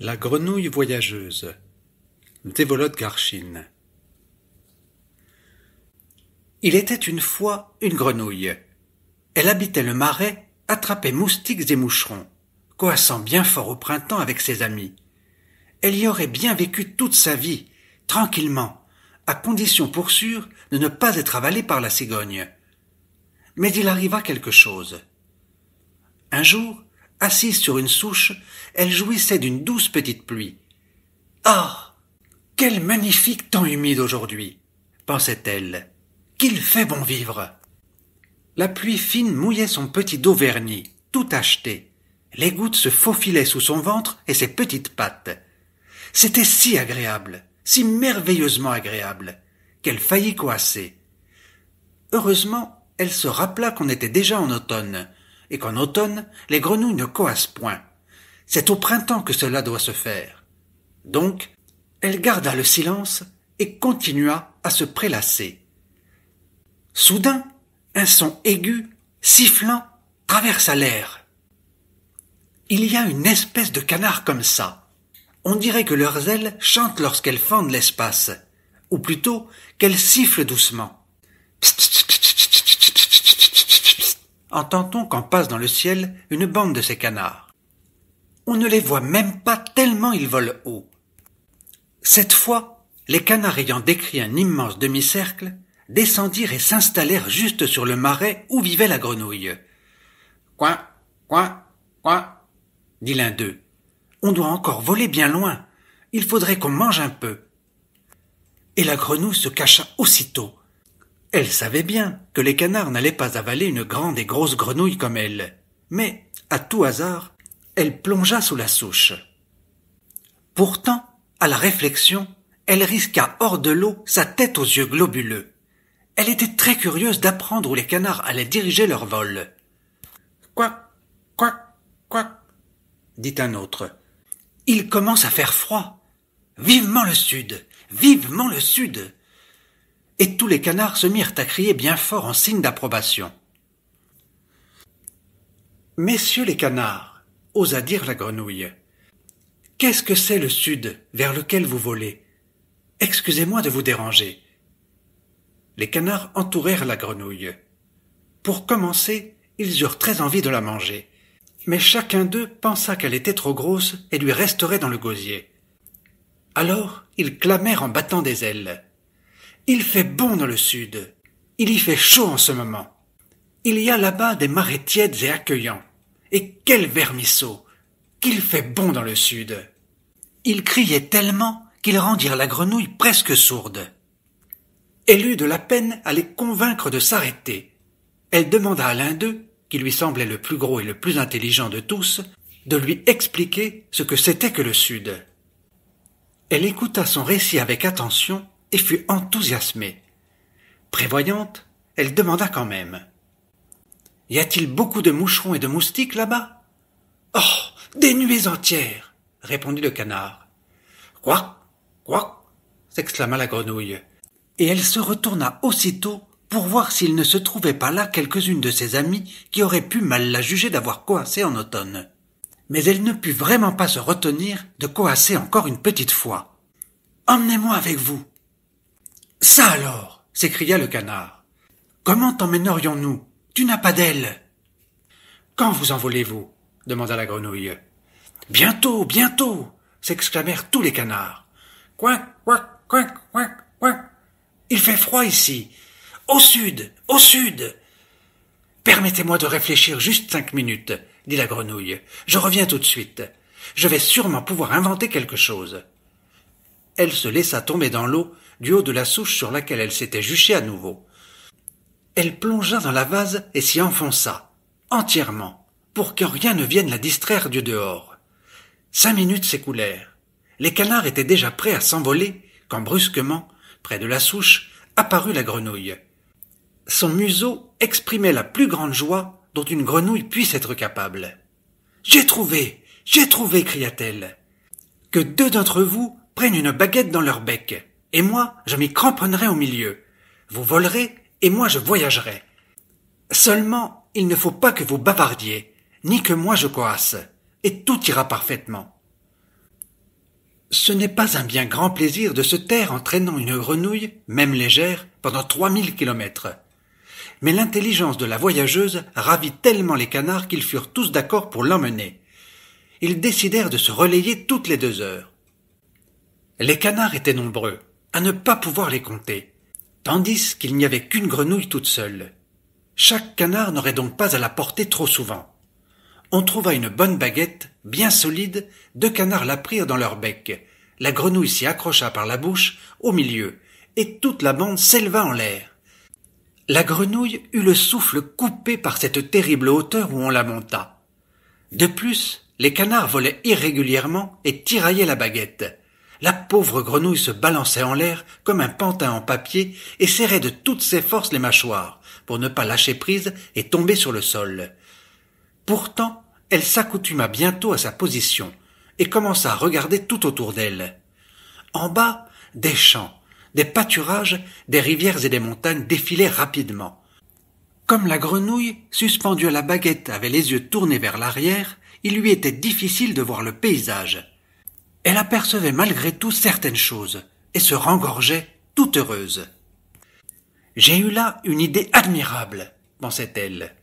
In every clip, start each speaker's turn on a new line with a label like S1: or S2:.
S1: La grenouille voyageuse, Vsevolod Garchine. Il était une fois une grenouille. Elle habitait le marais, attrapait moustiques et moucherons, coassant bien fort au printemps avec ses amis. Elle y aurait bien vécu toute sa vie, tranquillement, à condition pour sûr de ne pas être avalée par la cigogne. Mais il arriva quelque chose. Un jour, assise sur une souche, elle jouissait d'une douce petite pluie. « Ah, quel magnifique temps humide aujourd'hui !» pensait-elle. « Qu'il fait bon vivre !» La pluie fine mouillait son petit dos verni, tout tacheté. Les gouttes se faufilaient sous son ventre et ses petites pattes. C'était si agréable, si merveilleusement agréable, qu'elle faillit coasser. Heureusement, elle se rappela qu'on était déjà en automne, et qu'en automne, les grenouilles ne coassent point. C'est au printemps que cela doit se faire. Donc, elle garda le silence et continua à se prélasser. Soudain, un son aigu, sifflant, traversa l'air. Il y a une espèce de canard comme ça. On dirait que leurs ailes chantent lorsqu'elles fendent l'espace, ou plutôt qu'elles sifflent doucement. Entend-on quand passe dans le ciel une bande de ces canards. On ne les voit même pas tellement ils volent haut. Cette fois, les canards ayant décrit un immense demi-cercle, descendirent et s'installèrent juste sur le marais où vivait la grenouille. « Coin, coin, coin !» dit l'un d'eux. « On doit encore voler bien loin. Il faudrait qu'on mange un peu. » Et la grenouille se cacha aussitôt. Elle savait bien que les canards n'allaient pas avaler une grande et grosse grenouille comme elle. Mais, à tout hasard, elle plongea sous la souche. Pourtant, à la réflexion, elle risqua hors de l'eau sa tête aux yeux globuleux. Elle était très curieuse d'apprendre où les canards allaient diriger leur vol. « Quoi, quoi, quoi !» dit un autre. « Il commence à faire froid. Vivement le sud! Vivement le sud! Et tous les canards se mirent à crier bien fort en signe d'approbation. Messieurs les canards, osa dire la grenouille, qu'est-ce que c'est le sud vers lequel vous volez? Excusez-moi de vous déranger. Les canards entourèrent la grenouille. Pour commencer, ils eurent très envie de la manger. Mais chacun d'eux pensa qu'elle était trop grosse et lui resterait dans le gosier. Alors, ils clamèrent en battant des ailes. Il fait bon dans le sud. Il y fait chaud en ce moment. Il y a là-bas des marais tièdes et accueillants. Et quel vermisseau! Qu'il fait bon dans le sud! Ils criaient tellement qu'ils rendirent la grenouille presque sourde. Elle eut de la peine à les convaincre de s'arrêter. Elle demanda à l'un d'eux, qui lui semblait le plus gros et le plus intelligent de tous, de lui expliquer ce que c'était que le sud. Elle écouta son récit avec attention et fut enthousiasmée. Prévoyante, elle demanda quand même. « Y a-t-il beaucoup de moucherons et de moustiques là-bas ?»« Oh, des nuées entières !» répondit le canard. « Quoi, quoi ?» s'exclama la grenouille, et elle se retourna aussitôt pour voir s'il ne se trouvait pas là quelques-unes de ses amies qui auraient pu mal la juger d'avoir coassé en automne. Mais elle ne put vraiment pas se retenir de coasser encore une petite fois. « Emmenez-moi avec vous !»« Ça alors !» s'écria le canard. « Comment t'emmènerions-nous ? Tu n'as pas d'ailes. »« Quand vous envolez-vous » demanda la grenouille. « Bientôt, bientôt !» s'exclamèrent tous les canards. « Coin, coin, coin, coin, coin. Il fait froid ici. Au sud, au sud !»« Permettez-moi de réfléchir juste 5 minutes, dit la grenouille. Je reviens tout de suite. Je vais sûrement pouvoir inventer quelque chose. Elle se laissa tomber dans l'eau du haut de la souche sur laquelle elle s'était juchée à nouveau. Elle plongea dans la vase et s'y enfonça, entièrement, pour que rien ne vienne la distraire du dehors. 5 minutes s'écoulèrent. Les canards étaient déjà prêts à s'envoler quand brusquement, près de la souche, apparut la grenouille. Son museau exprimait la plus grande joie dont une grenouille puisse être capable. « J'ai trouvé, cria-t-elle. « Que 2 d'entre vous prennent une baguette dans leur bec, et moi je m'y cramponnerai au milieu. Vous volerez, et moi je voyagerai. Seulement, il ne faut pas que vous bavardiez, ni que moi je coasse, et tout ira parfaitement. » Ce n'est pas un bien grand plaisir de se taire en traînant une grenouille, même légère, pendant 3000 kilomètres. Mais l'intelligence de la voyageuse ravit tellement les canards qu'ils furent tous d'accord pour l'emmener. Ils décidèrent de se relayer toutes les 2 heures. Les canards étaient nombreux, à ne pas pouvoir les compter, tandis qu'il n'y avait qu'une grenouille toute seule. Chaque canard n'aurait donc pas à la porter trop souvent. On trouva une bonne baguette, bien solide, 2 canards la prirent dans leur bec. La grenouille s'y accrocha par la bouche, au milieu, et toute la bande s'éleva en l'air. La grenouille eut le souffle coupé par cette terrible hauteur où on la monta. De plus, les canards volaient irrégulièrement et tiraillaient la baguette. La pauvre grenouille se balançait en l'air comme un pantin en papier et serrait de toutes ses forces les mâchoires pour ne pas lâcher prise et tomber sur le sol. Pourtant, elle s'accoutuma bientôt à sa position et commença à regarder tout autour d'elle. En bas, des champs, des pâturages, des rivières et des montagnes défilaient rapidement. Comme la grenouille, suspendue à la baguette, avait les yeux tournés vers l'arrière, il lui était difficile de voir le paysage. Elle apercevait malgré tout certaines choses, et se rengorgeait, toute heureuse. « J'ai eu là une idée admirable, » pensait-elle.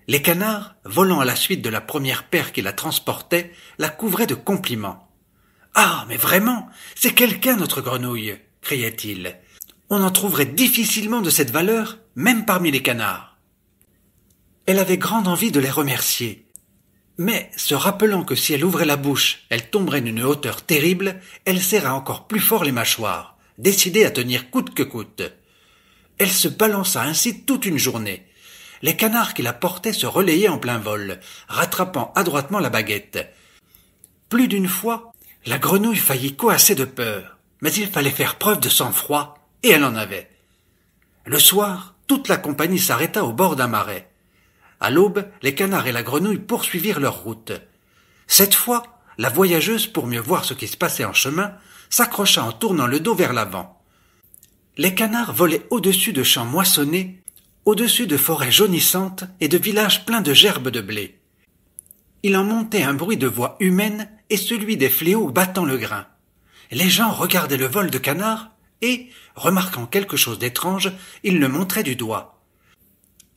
S1: Les canards, volant à la suite de la première paire qui la transportait, la couvraient de compliments. « Ah, mais vraiment, c'est quelqu'un notre grenouille !» criait-il. « On en trouverait difficilement de cette valeur, même parmi les canards. » Elle avait grande envie de les remercier. Mais, se rappelant que si elle ouvrait la bouche, elle tomberait d'une hauteur terrible, elle serra encore plus fort les mâchoires, décidée à tenir coûte que coûte. Elle se balança ainsi toute une journée. Les canards qui la portaient se relayaient en plein vol, rattrapant adroitement la baguette. Plus d'une fois, la grenouille faillit coasser de peur, mais il fallait faire preuve de sang-froid, et elle en avait. Le soir, toute la compagnie s'arrêta au bord d'un marais. À l'aube, les canards et la grenouille poursuivirent leur route. Cette fois, la voyageuse, pour mieux voir ce qui se passait en chemin, s'accrocha en tournant le dos vers l'avant. Les canards volaient au-dessus de champs moissonnés, au-dessus de forêts jaunissantes et de villages pleins de gerbes de blé. Il en montait un bruit de voix humaines et celui des fléaux battant le grain. Les gens regardaient le vol de canards et, remarquant quelque chose d'étrange, ils le montraient du doigt.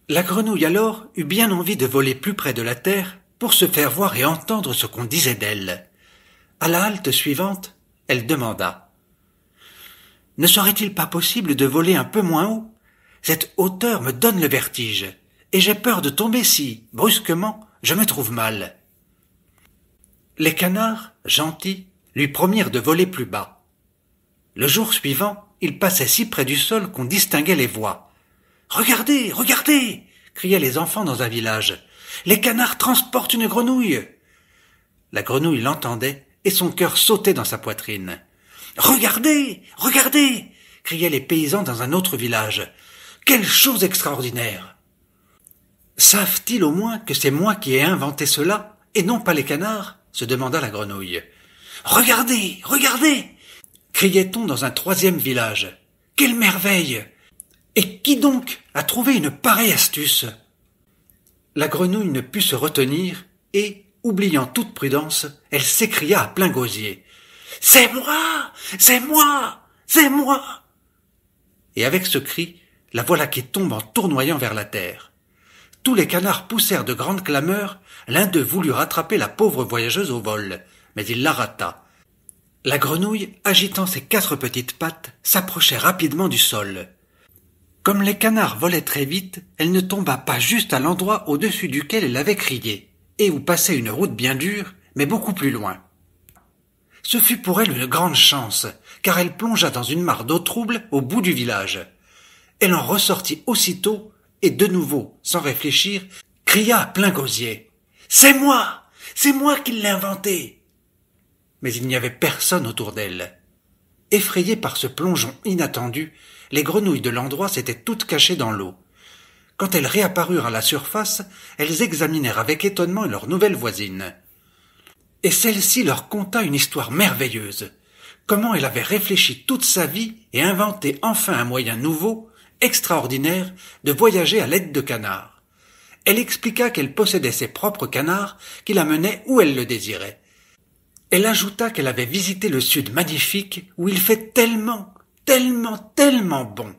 S1: La grenouille alors eut bien envie de voler plus près de la terre pour se faire voir et entendre ce qu'on disait d'elle. À la halte suivante, elle demanda « Ne serait-il pas possible de voler un peu moins haut ? Cette hauteur me donne le vertige, et j'ai peur de tomber si, brusquement, je me trouve mal. » Les canards, gentils, lui promirent de voler plus bas. Le jour suivant, il passait si près du sol qu'on distinguait les voix. « Regardez, regardez !» criaient les enfants dans un village. « Les canards transportent une grenouille !» La grenouille l'entendait et son cœur sautait dans sa poitrine. « Regardez, regardez !» criaient les paysans dans un autre village. « Quelle chose extraordinaire !»« Savent-ils au moins que c'est moi qui ai inventé cela, et non pas les canards ?» se demanda la grenouille. « Regardez, regardez !» criait-on dans un troisième village. « Quelle merveille ! Et qui donc a trouvé une pareille astuce ?» La grenouille ne put se retenir et, oubliant toute prudence, elle s'écria à plein gosier. « C'est moi! C'est moi! C'est moi !» Et avec ce cri, la voilà qui tombe en tournoyant vers la terre. Tous les canards poussèrent de grandes clameurs, l'un d'eux voulut rattraper la pauvre voyageuse au vol, mais il la rata. La grenouille, agitant ses 4 petites pattes, s'approchait rapidement du sol. Comme les canards volaient très vite, elle ne tomba pas juste à l'endroit au-dessus duquel elle avait crié, et où passait une route bien dure, mais beaucoup plus loin. Ce fut pour elle une grande chance, car elle plongea dans une mare d'eau trouble au bout du village. Elle en ressortit aussitôt, et de nouveau, sans réfléchir, cria à plein gosier. « C'est moi! C'est moi qui l'ai inventé !» Mais il n'y avait personne autour d'elle. Effrayées par ce plongeon inattendu, les grenouilles de l'endroit s'étaient toutes cachées dans l'eau. Quand elles réapparurent à la surface, elles examinèrent avec étonnement leur nouvelle voisine. Et celle-ci leur conta une histoire merveilleuse. Comment elle avait réfléchi toute sa vie et inventé enfin un moyen nouveau, extraordinaire, de voyager à l'aide de canards. Elle expliqua qu'elle possédait ses propres canards qui la menaient où elle le désirait. Elle ajouta qu'elle avait visité le sud magnifique où il fait tellement bon,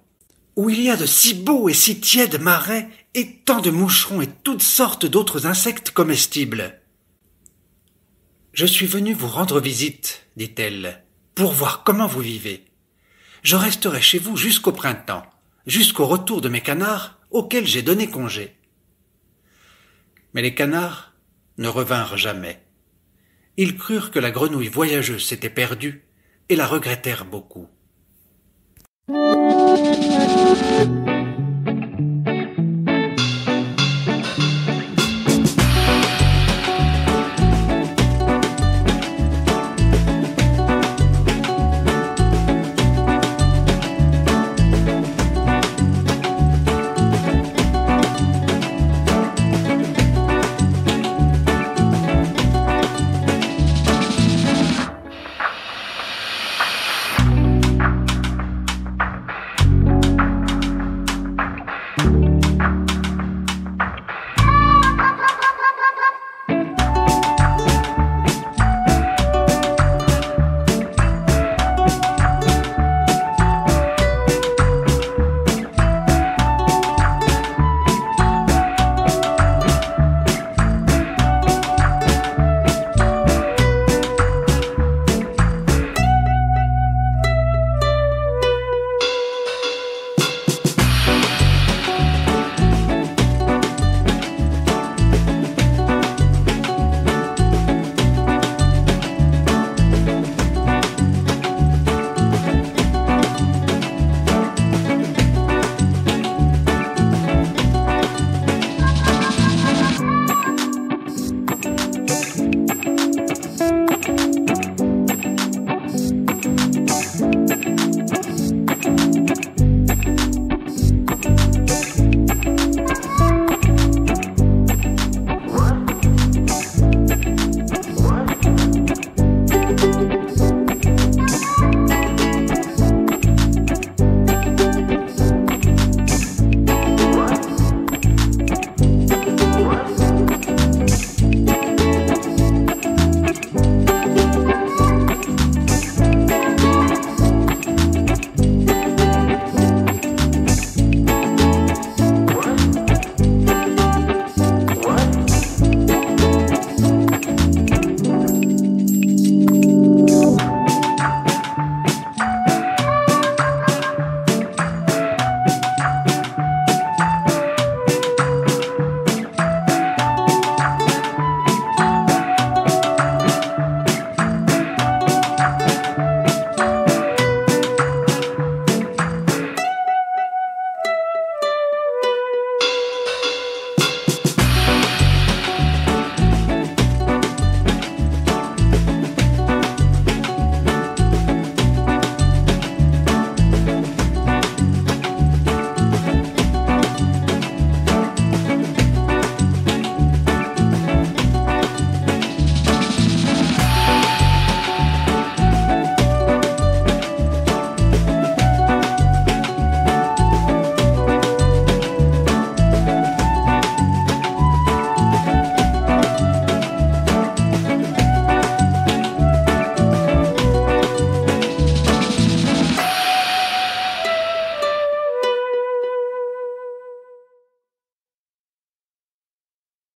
S1: où il y a de si beaux et si tièdes marais et tant de moucherons et toutes sortes d'autres insectes comestibles. « Je suis venue vous rendre visite, dit-elle, pour voir comment vous vivez. Je resterai chez vous jusqu'au printemps, jusqu'au retour de mes canards auxquels j'ai donné congé. » Mais les canards ne revinrent jamais. Ils crurent que la grenouille voyageuse s'était perdue et la regrettèrent beaucoup.